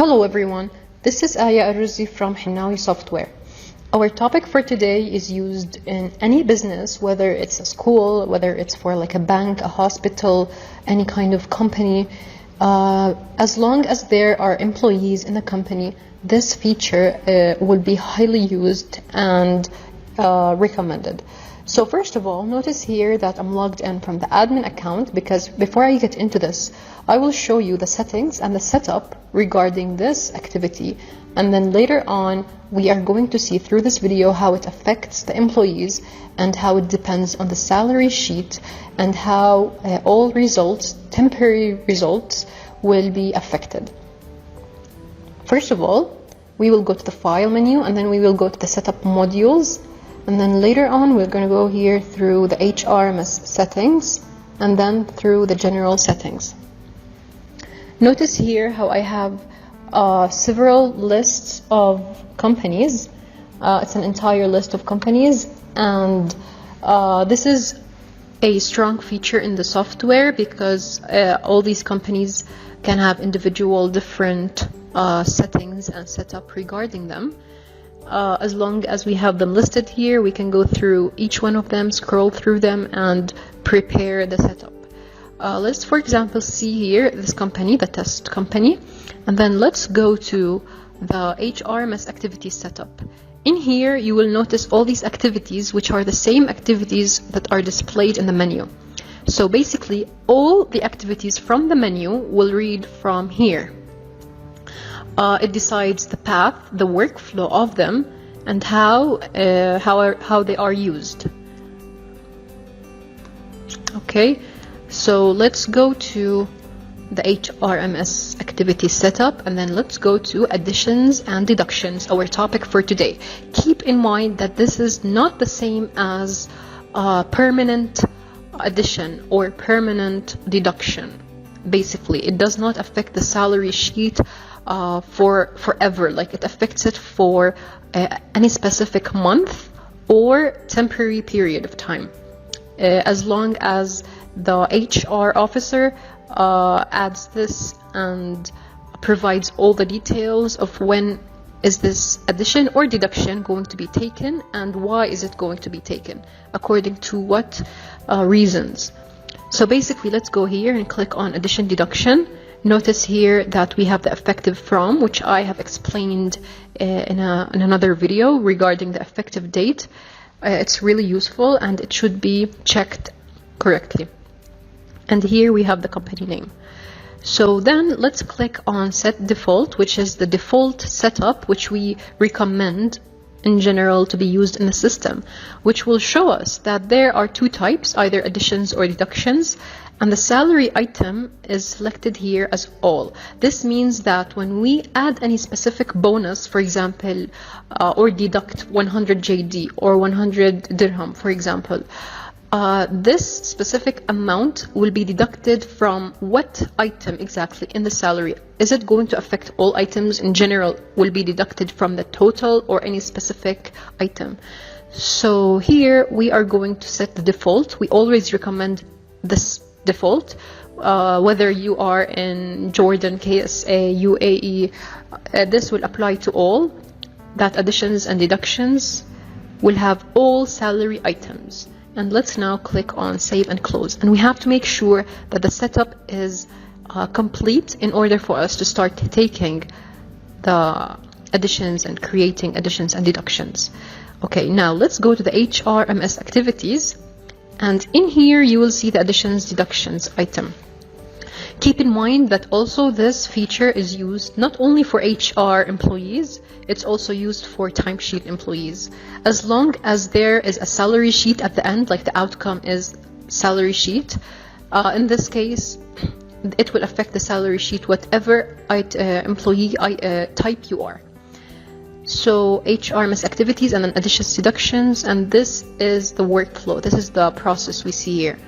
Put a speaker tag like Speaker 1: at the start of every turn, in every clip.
Speaker 1: Hello everyone, this is Aya Arruzi from Hinawi Software. Our topic for today is used in any business, whether it's a school, whether it's for like a bank, a hospital, any kind of company. As long as there are employees in the company, this feature will be highly used and recommended. So first of all, notice here that I'm logged in from the admin account, because before I get into this, I will show you the settings and the setup regarding this activity. And then later on, we are going to see through this video how it affects the employees and how it depends on the salary sheet and how all results, temporary results, will be affected. First of all, we will go to the File menu and then we will go to the Setup Modules. And then later on, we're going to go here through the HRMS settings and then through the general settings. Notice here how I have several lists of companies. It's an entire list of companies, and this is a strong feature in the software because all these companies can have individual different settings and setup regarding them. As long as we have them listed here, we can go through each one of them, scroll through them, and prepare the setup. Let's, for example, see here this company, the test company, and then let's go to the HRMS activity setup. In here, you will notice all these activities, which are the same activities that are displayed in the menu. So basically, all the activities from the menu will read from here. It decides the path, the workflow of them, and how they are used. Okay, so let's go to the HRMS activity setup, and then let's go to additions and deductions, our topic for today. Keep in mind that this is not the same as permanent addition or permanent deduction. Basically, it does not affect the salary sheet for forever, like it affects it for any specific month or temporary period of time, as long as the HR officer adds this and provides all the details of when is this addition or deduction going to be taken and why is it going to be taken, according to what reasons. So basically, let's go here and click on addition deduction. Notice here that we have the effective from, which I have explained in another video regarding the effective date. It's really useful and it should be checked correctly. And here we have the company name. So then let's click on set default, which is the default setup which we recommend in general to be used in the system, which will show us that there are two types, either additions or deductions, and the salary item is selected here as all. This means that when we add any specific bonus, for example, or deduct 100 JD or 100 dirham, for example, this specific amount will be deducted from what item exactly in the salary. Is it going to affect all items in general? Will be deducted from the total or any specific item? So here we are going to set the default. We always recommend this default, whether you are in Jordan, KSA, UAE, this will apply to all, that additions and deductions will have all salary items. And let's now click on save and close. And we have to make sure that the setup is complete in order for us to start taking the additions and creating additions and deductions. Okay, now let's go to the HRMS activities. And in here, you will see the additions deductions item. Keep in mind that also this feature is used not only for HR employees, it's also used for timesheet employees. As long as there is a salary sheet at the end, like the outcome is salary sheet, in this case, it will affect the salary sheet, whatever employee type you are. So HRMS activities and then additions deductions, and this is the workflow. This is the process we see here.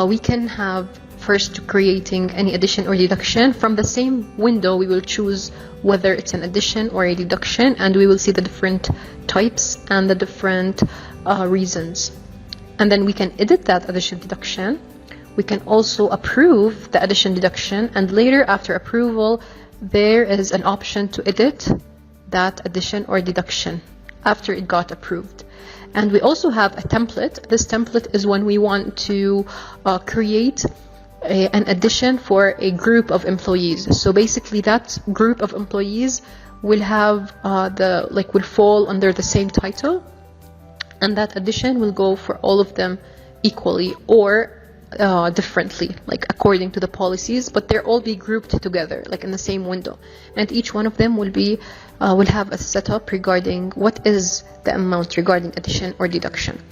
Speaker 1: We can have first creating any addition or deduction. From the same window, we will choose whether it's an addition or a deduction, and we will see the different types and the different reasons. And then we can edit that addition deduction. We can also approve the addition deduction, and later after approval, there is an option to edit that addition or deduction after it got approved. And we also have a template. This template is when we want to create an addition for a group of employees. So basically that group of employees will have will fall under the same title, and that addition will go for all of them equally or differently, like according to the policies, but they'll all be grouped together, like in the same window, and each one of them will be will have a setup regarding what is the amount regarding addition or deduction.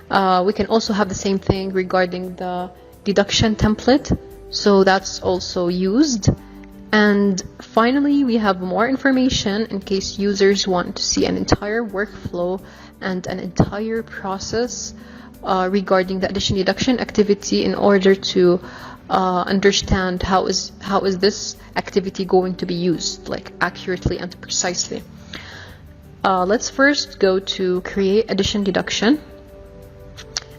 Speaker 1: We can also have the same thing regarding the deduction template, so that's also used. And finally, we have more information in case users want to see an entire workflow and an entire process regarding the addition deduction activity in order to understand how is this activity going to be used, like accurately and precisely. Let's first go to create addition deduction,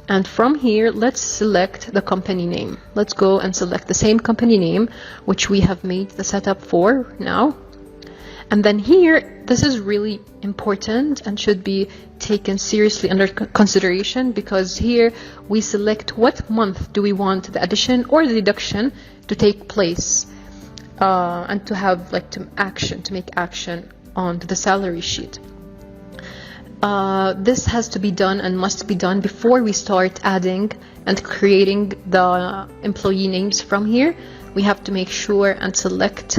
Speaker 1: and from here let's select the company name. Let's go and select the same company name which we have made the setup for now. And then here, this is really important and should be taken seriously under consideration, because here we select what month do we want the addition or the deduction to take place, and to have to make action on the salary sheet. This has to be done and must be done before we start adding and creating the employee names from here. We have to make sure and select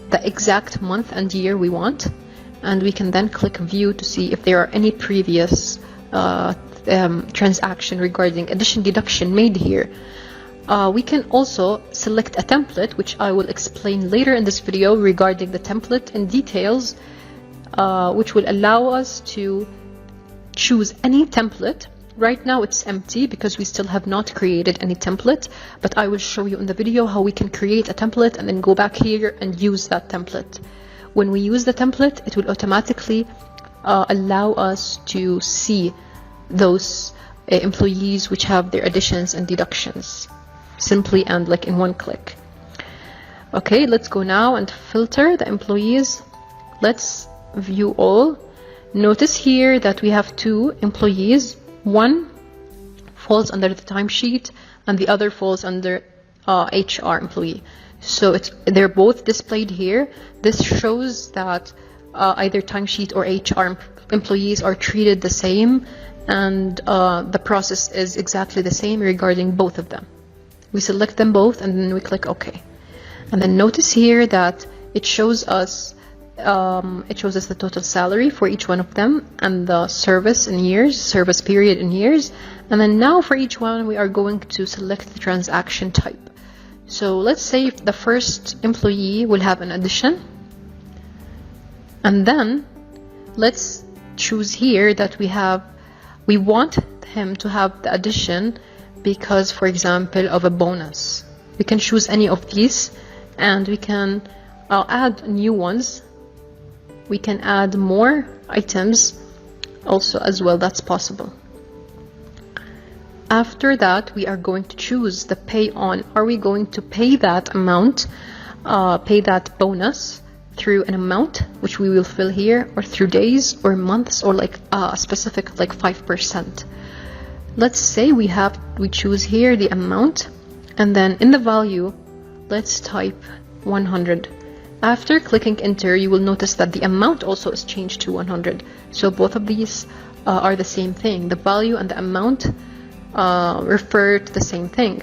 Speaker 1: the exact month and year we want, and we can then click view to see if there are any previous transaction regarding addition deduction made here. We can also select a template, which I will explain later in this video regarding the template in details, which will allow us to choose any template. Right now it's empty because we still have not created any template, but I will show you in the video how we can create a template and then go back here and use that template. When we use the template, it will automatically allow us to see those employees which have their additions and deductions simply and like in one click. Okay, let's go now and filter the employees. Let's view all. Notice here that we have two employees. One falls under the timesheet and the other falls under HR employee. So they're both displayed here. This shows that either timesheet or HR employees are treated the same, and the process is exactly the same regarding both of them. We select them both and then we click OK. And then notice here that it shows us the total salary for each one of them and the service period in years. And then now for each one we are going to select the transaction type. So let's say the first employee will have an addition, and then let's choose here that we want him to have the addition because, for example, of a bonus. We can choose any of these, and we can add new ones. We can add more items also as well, that's possible. After that, we are going to choose the pay on. Are we going to pay that amount, pay that bonus through an amount, which we will fill here, or through days or months, or like a specific like 5%. Let's say we choose here the amount, and then in the value, let's type 100. After clicking enter, you will notice that the amount also is changed to 100. So both of these are the same thing. The value and the amount refer to the same thing.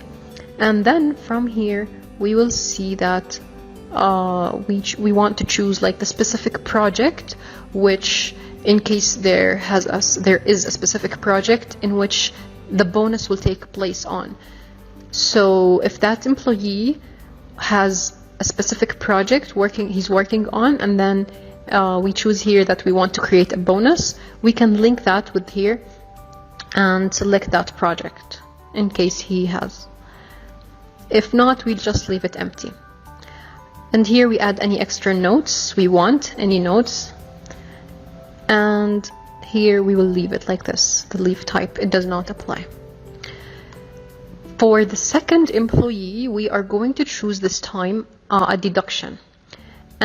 Speaker 1: And then from here, we will see that we want to choose like the specific project, which in case there is a specific project in which the bonus will take place on. So if that employee has a specific project he's working on, and then we choose here that we want to create a bonus, we can link that with here and select that project in case he has. If not, we'll just leave it empty. And here we add any extra notes we want, any notes, and here we will leave it like this. The leave type, it does not apply. For the second employee, we are going to choose this time a deduction,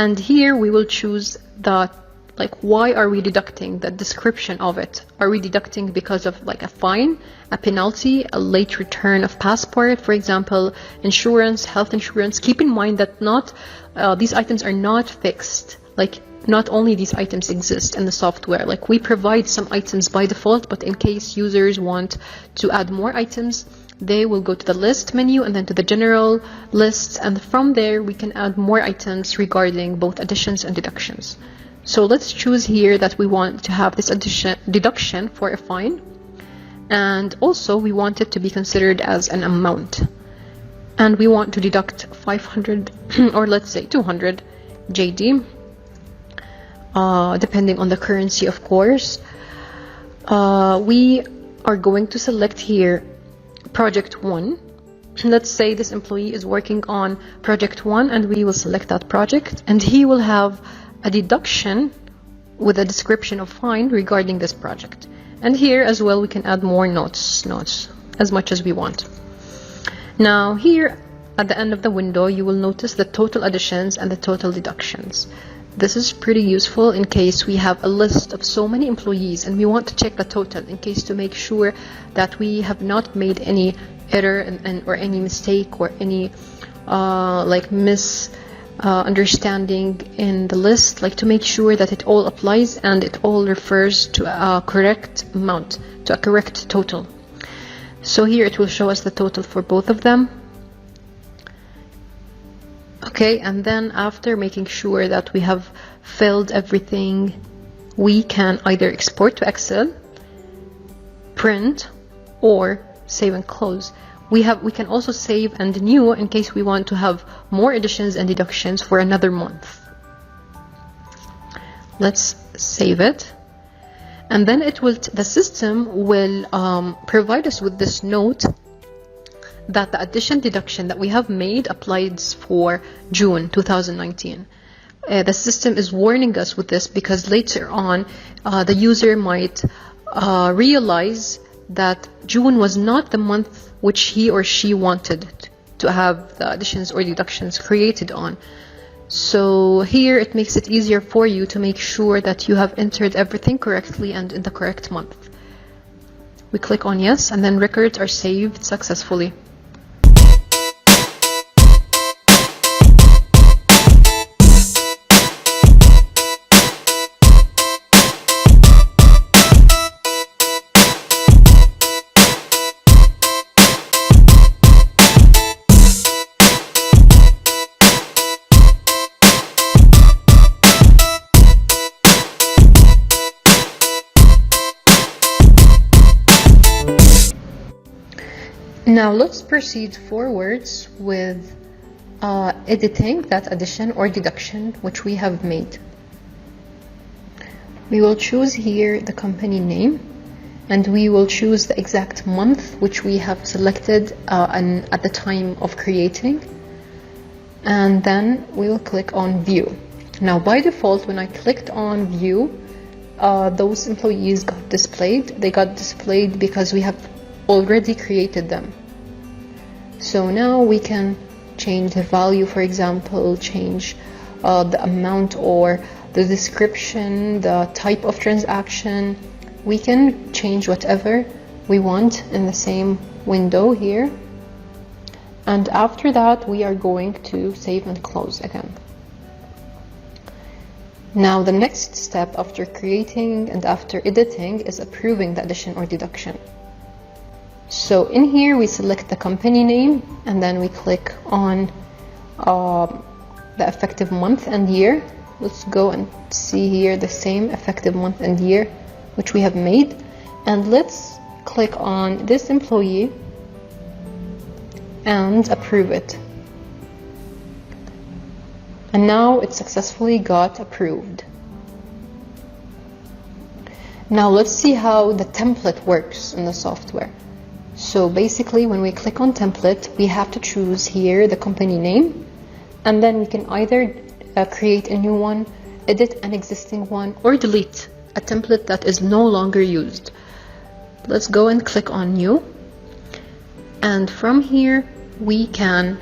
Speaker 1: And here we will choose the, like, why are we deducting, the description of it. Are we deducting because of like a fine, a penalty, a late return of passport, for example, insurance, health insurance? Keep in mind that not these items are not fixed. Like, not only these items exist in the software. Like, we provide some items by default, but in case users want to add more items, they will go to the list menu and then to the general list, and from there we can add more items regarding both additions and deductions. So let's choose here that we want to have this deduction for a fine, and also we want it to be considered as an amount, and we want to deduct 500 or let's say 200 JD, depending on the currency, of course. We are going to select here project 1. Let's say this employee is working on project 1, and we will select that project, and he will have a deduction with a description of fine regarding this project. And here as well we can add more notes as much as we want. Now here at the end of the window you will notice the total additions and the total deductions. This is pretty useful in case we have a list of so many employees and we want to check the total, in case to make sure that we have not made any error or any mistake or any like misunderstanding in the list, like to make sure that it all applies and it all refers to a correct amount, to a correct total. So here it will show us the total for both of them. Okay, and then after making sure that we have filled everything, we can either export to Excel, print, or save and close. We can also save and new in case we want to have more additions and deductions for another month. Let's save it, and then the system will provide us with this note that the addition deduction that we have made applies for June 2019. The system is warning us with this because later on the user might realize that June was not the month which he or she wanted to have the additions or deductions created on. So here it makes it easier for you to make sure that you have entered everything correctly and in the correct month. We click on yes, and then records are saved successfully. Now let's proceed forwards with editing that addition or deduction which we have made. We will choose here the company name, and we will choose the exact month which we have selected at the time of creating, and then we will click on view. Now by default, when I clicked on view, those employees got displayed. They got displayed because we have already created them. So now we can change the value, for example, change the amount or the description, the type of transaction. We can change whatever we want in the same window here. And after that, we are going to save and close again. Now the next step after creating and after editing is approving the addition or deduction. So in here we select the company name, and then we click on the effective month and year. Let's go and see here the same effective month and year which we have made, and let's click on this employee and approve it. And now it successfully got approved. Now let's see how the template works in the software. So basically, when we click on template, we have to choose here the company name, and then we can either create a new one, edit an existing one, or delete a template that is no longer used. Let's go and click on new, and from here we can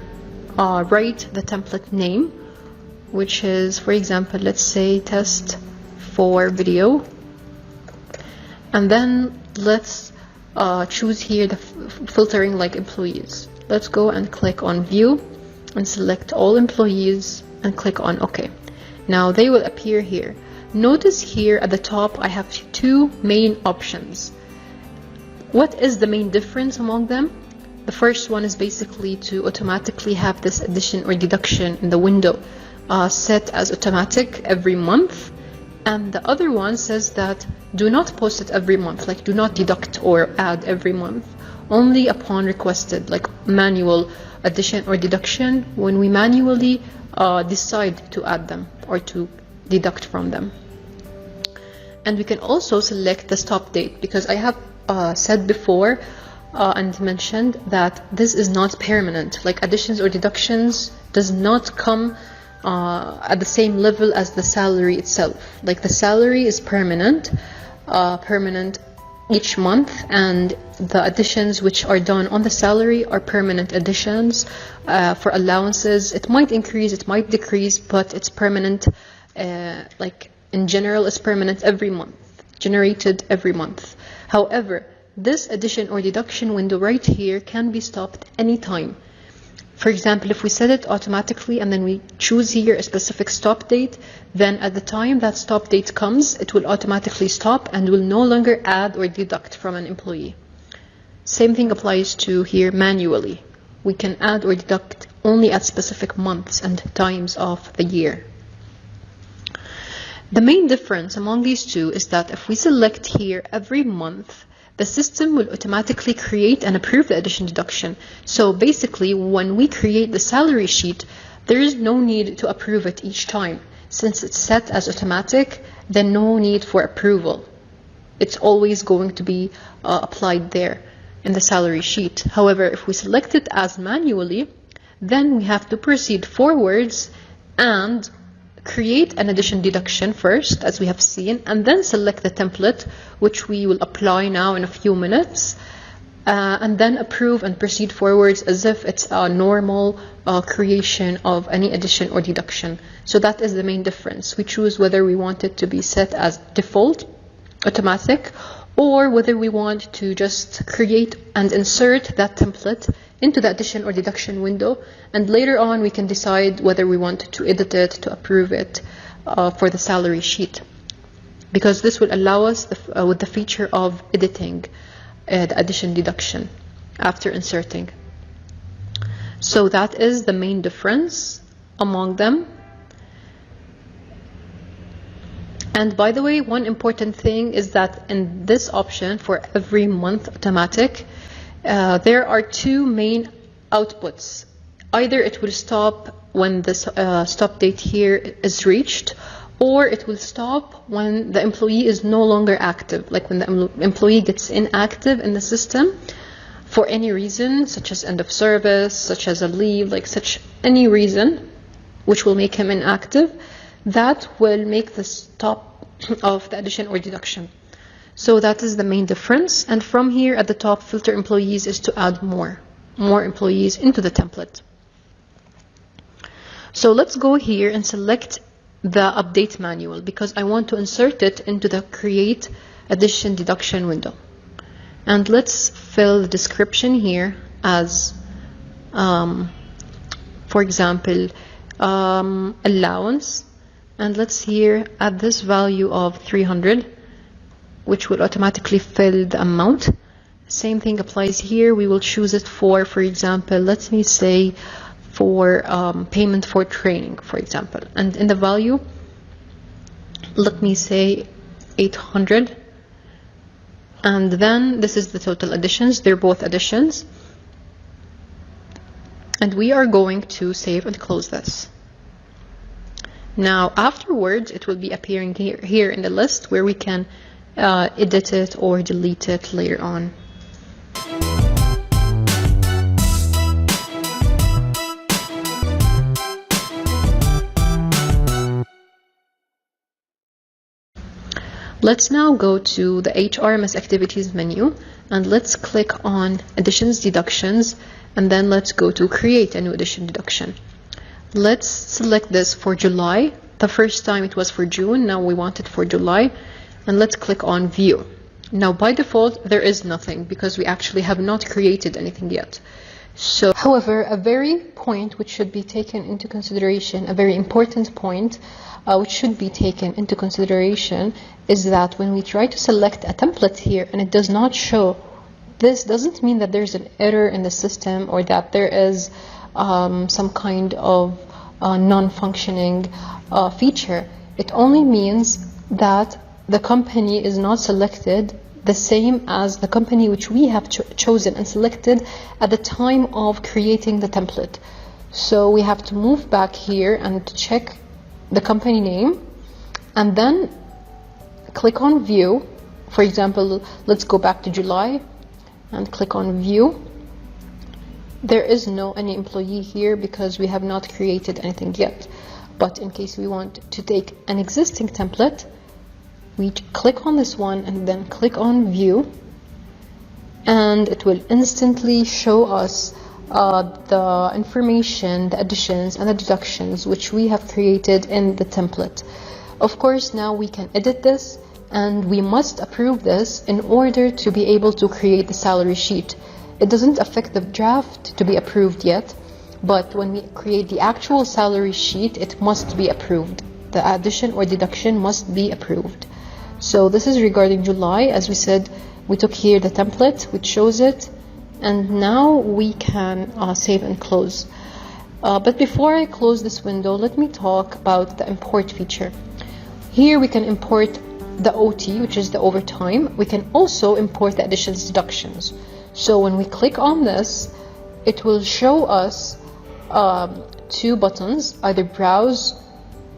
Speaker 1: write the template name, which is, for example, let's say test for video, and then let's choose here the filtering like employees. Let's go and click on view and select all employees and click on OK. Now they will appear here. Notice here at the top I have two main options. What is the main difference among them? The first one is basically to automatically have this addition or deduction in the window set as automatic every month, and the other one says that do not post it every month, like do not deduct or add every month, only upon requested, like manual addition or deduction when we manually decide to add them or to deduct from them. And we can also select the stop date, because I have said before and mentioned that this is not permanent, like additions or deductions does not come at the same level as the salary itself. Like the salary is permanent each month, and the additions which are done on the salary are permanent additions. For allowances, it might increase, it might decrease, but it's permanent. Like in general, it's permanent every month, generated every month. However, this addition or deduction window right here can be stopped anytime. For example, if we set it automatically and then we choose here a specific stop date, then at the time that stop date comes, it will automatically stop and will no longer add or deduct from an employee. Same thing applies to here manually. We can add or deduct only at specific months and times of the year. The main difference among these two is that if we select here every month, the system will automatically create and approve the addition deduction. So basically, when we create the salary sheet, there is no need to approve it each time. Since it's set as automatic, then no need for approval. It's always going to be applied there in the salary sheet. However, if we select it as manually, then we have to proceed forwards and create an addition deduction first, as we have seen, and then select the template, which we will apply now in a few minutes, and then approve and proceed forwards as if it's a normal creation of any addition or deduction. So that is the main difference. We choose whether we want it to be set as default, automatic, or whether we want to just create and insert that template into the addition or deduction window, and later on we can decide whether we want to edit it, to approve it for the salary sheet, because this will allow us with the feature of editing the addition deduction after inserting. So that is the main difference among them. And by the way, one important thing is that in this option for every month automatic, there are two main outputs. Either it will stop when the stop date here is reached, or it will stop when the employee is no longer active, like when the employee gets inactive in the system for any reason, such as end of service, such as a leave, like such any reason which will make him inactive, that will make the stop of the addition or deduction. So that is the main difference. And from here at the top, filter employees is to add more employees into the template. So let's go here and select the update manual, because I want to insert it into the create addition deduction window. And let's fill the description here as, for example, allowance. And let's here add this value of 300. Which will automatically fill the amount. Same thing applies here. We will choose it for example, let me say for payment for training, for example. And in the value, let me say 800. And then this is the total additions. They're both additions. And we are going to save and close this. Now, afterwards, it will be appearing here in the list where we can edit it or delete it later on. Let's now go to the HRMS activities menu, and let's click on additions deductions, and then let's go to create a new addition deduction. Let's select this for July. The first time it was for June, now we want it for July. And let's click on View. Now by default, there is nothing because we actually have not created anything yet. So, however, a very point which should be taken into consideration, a very important point which should be taken into consideration is that when we try to select a template here and it does not show, this doesn't mean that there's an error in the system or that there is some kind of non-functioning feature. It only means that the company is not selected the same as the company which we have chosen and selected at the time of creating the template. So we have to move back here and check the company name and then click on View. For example, let's go back to July and click on View. There is no any employee here because we have not created anything yet. But in case we want to take an existing template, we click on this one and then click on View, and it will instantly show us the information, the additions and the deductions which we have created in the template. Of course, now we can edit this and we must approve this in order to be able to create the salary sheet. It doesn't affect the draft to be approved yet, but when we create the actual salary sheet, it must be approved. The addition or deduction must be approved. So this is regarding July. As we said, we took here the template which shows it, and now we can save and close. But before I close this window, let me talk about the import feature. Here we can import the OT, which is the overtime. We can also import the additions deductions. So when we click on this, it will show us two buttons, either browse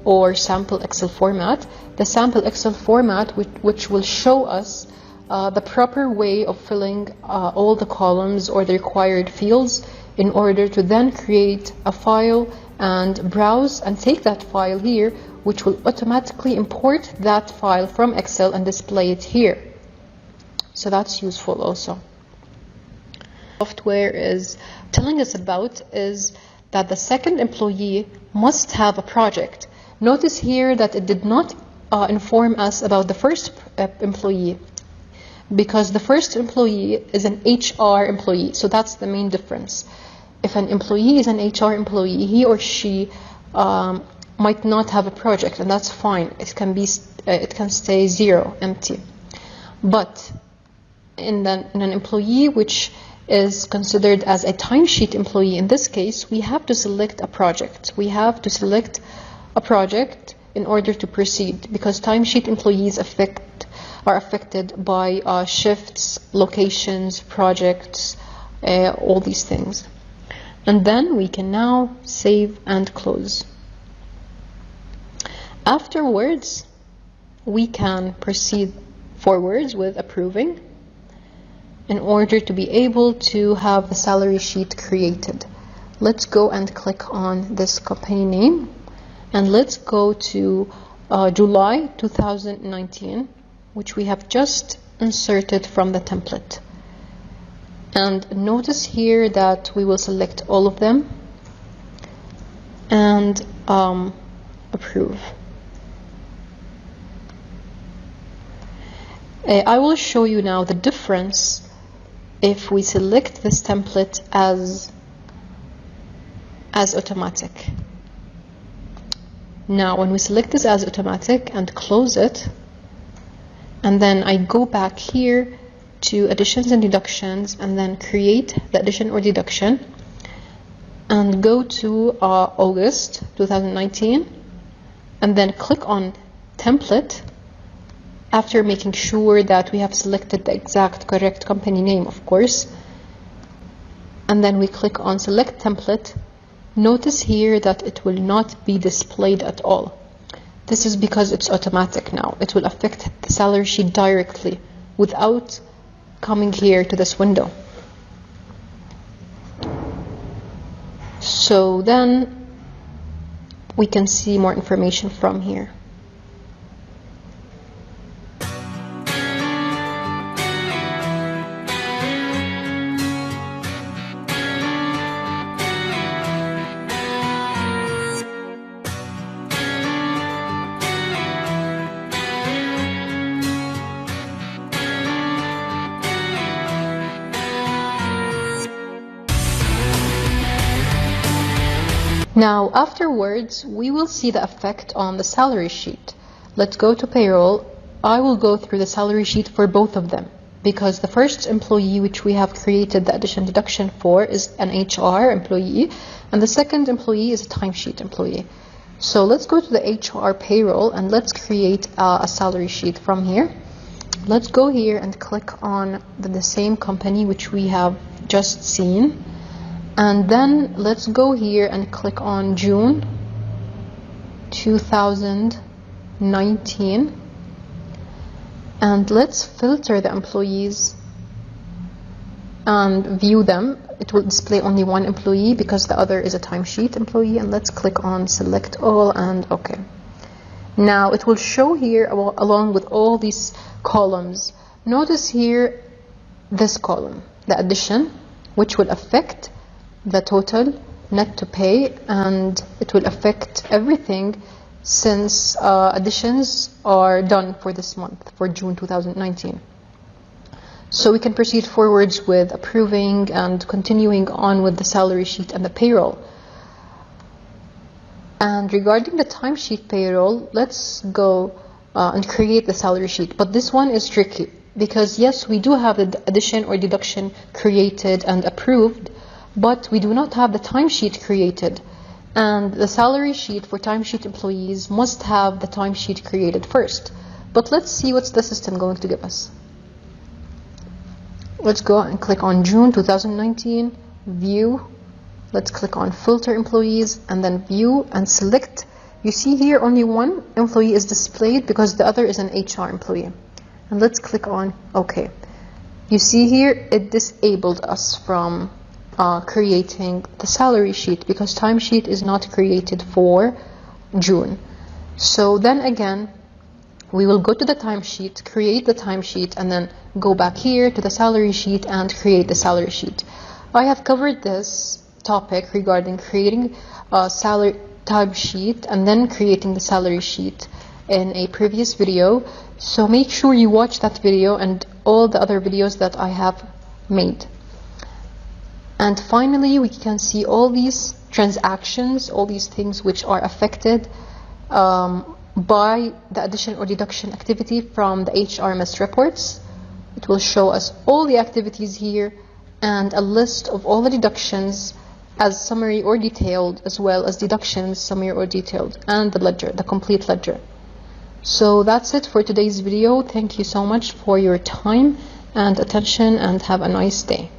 Speaker 1: or sample Excel format. The sample Excel format which will show us the proper way of filling all the columns or the required fields in order to then create a file and browse and take that file here, which will automatically import that file from Excel and display it here. So that's useful also. Software is telling us about is that the second employee must have a project. Notice here that it did not inform us about the first employee, because the first employee is an HR employee, so that's the main difference. If an employee is an HR employee, he or she might not have a project, and that's fine. It can stay zero, empty. But in an employee which is considered as a timesheet employee, in this case, we have to select a project. We have to select a project in order to proceed, because timesheet employees are affected by shifts, locations, projects, all these things. And then we can now save and close. Afterwards, we can proceed forwards with approving in order to be able to have the salary sheet created. Let's go and click on this company name, and let's go to July 2019, which we have just inserted from the template. And notice here that we will select all of them and approve. I will show you now the difference if we select this template as automatic. Now when we select this as automatic and close it, and then I go back here to additions and deductions and then create the addition or deduction and go to August 2019 and then click on template, after making sure that we have selected the exact correct company name, of course, and then we click on select template. Notice here that it will not be displayed at all. This is because it's automatic now. It will affect the salary sheet directly without coming here to this window. So then we can see more information from here. Now, afterwards, we will see the effect on the salary sheet. Let's go to payroll. I will go through the salary sheet for both of them, because the first employee which we have created the addition deduction for is an HR employee, and the second employee is a timesheet employee. So let's go to the HR payroll and let's create a salary sheet from here. Let's go here and click on the same company which we have just seen, and then let's go here and click on June 2019, and let's filter the employees and view them. It will display only one employee because the other is a timesheet employee, and let's click on select all and OK. Now it will show here along with all these columns. Notice here this column, the addition, which will affect the total net to pay, and it will affect everything since additions are done for this month, for June 2019. So we can proceed forwards with approving and continuing on with the salary sheet and the payroll. And regarding the timesheet payroll, let's go and create the salary sheet. But this one is tricky because yes, we do have the addition or deduction created and approved, but we do not have the timesheet created. And the salary sheet for timesheet employees must have the timesheet created first. But let's see what's the system going to give us. Let's go and click on June 2019, view. Let's click on filter employees and then view and select. You see here only one employee is displayed because the other is an HR employee. And let's click on OK. You see here it disabled us from creating the salary sheet because timesheet is not created for June. So then again, we will go to the timesheet, create the timesheet, and then go back here to the salary sheet and create the salary sheet. I have covered this topic regarding creating a salary timesheet and then creating the salary sheet in a previous video. So make sure you watch that video and all the other videos that I have made. And finally, we can see all these transactions, all these things which are affected by the addition or deduction activity from the HRMS reports. It will show us all the activities here and a list of all the deductions as summary or detailed, as well as deductions summary or detailed, and the ledger, the complete ledger. So that's it for today's video. Thank you so much for your time and attention, and have a nice day.